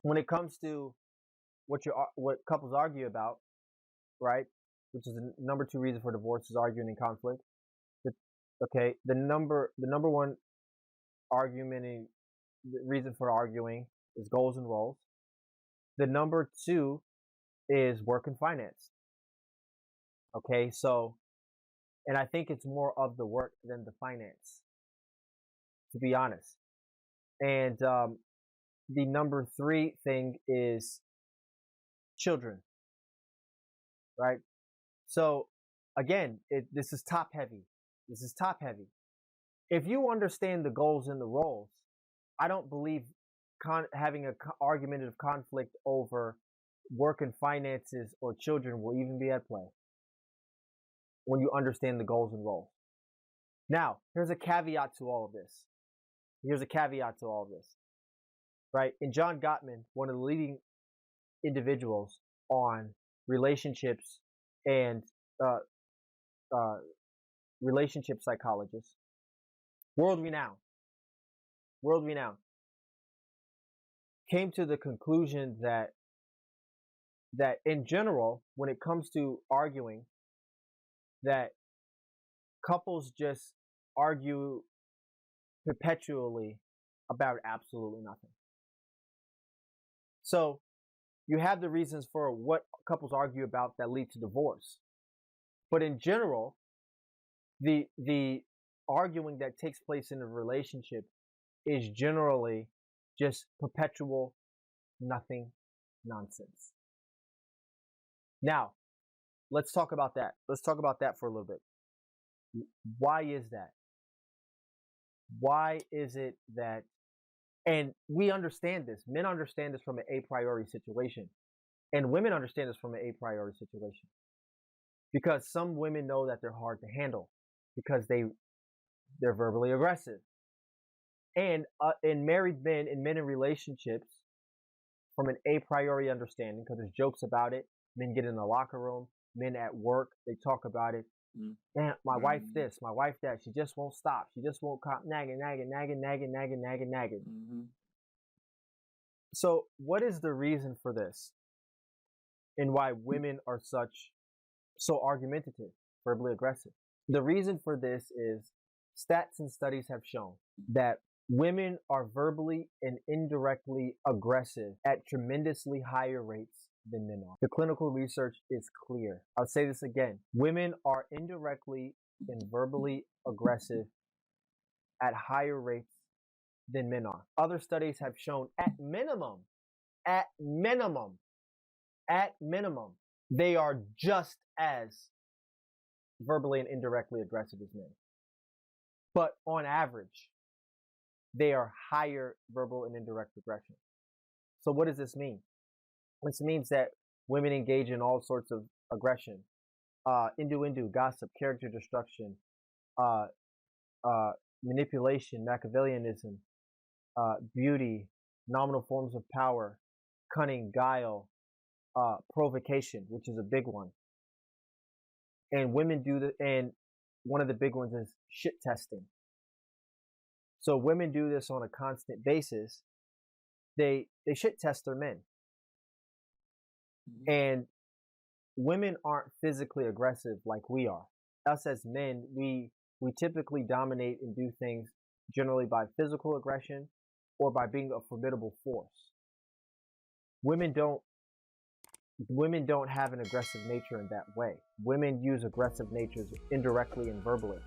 when it comes to what couples argue about, right? Which is the number two reason for divorce is arguing and conflict. The, okay, the number one argument and the reason for arguing is goals and roles. The number two is work and finance. Okay, so and I think it's more of the work than the finance, to be honest. And the number three thing is children, right? So again, this is top heavy. This is top heavy. If you understand the goals and the roles, I don't believe having an argumentative conflict over work and finances or children will even be at play when you understand the goals and roles. Now, here's a caveat to all of this. Right? And John Gottman, one of the leading individuals on relationships and relationship psychologists, world renowned, came to the conclusion that in general, when it comes to arguing, that couples just argue perpetually about absolutely nothing. So you have the reasons for what couples argue about that lead to divorce. But in general, the arguing that takes place in a relationship is generally just perpetual nothing nonsense. Now, let's talk about that. Let's talk about that for a little bit. Why is that? Why is it that, and we understand this, men understand this from an a priori situation, and women understand this from an a priori situation. Because some women know that they're hard to handle because they're verbally aggressive. And in married men and men in relationships, from an a priori understanding, because there's jokes about it, men get in the locker room, men at work, they talk about it. Man, my wife this, my wife that, she just won't stop. She just won't stop nagging. So what is the reason for this? And why women are so argumentative, verbally aggressive? The reason for this is stats and studies have shown that women are verbally and indirectly aggressive at tremendously higher rates than men are. The clinical research is clear. I'll say this again. Women are indirectly and verbally aggressive at higher rates than men are. Other studies have shown at minimum, they are just as verbally and indirectly aggressive as men. But on average, they are higher verbal and indirect aggression. So what does this mean? This means that women engage in all sorts of aggression, innuendo, gossip, character destruction, manipulation, Machiavellianism, beauty, nominal forms of power, cunning, guile, provocation, which is a big one. And women and one of the big ones is shit testing. So women do this on a constant basis. They shit test their men. And women aren't physically aggressive like we are. Us as men, we typically dominate and do things generally by physical aggression or by being a formidable force. Women don't have an aggressive nature in that way. Women use aggressive natures indirectly and verbally.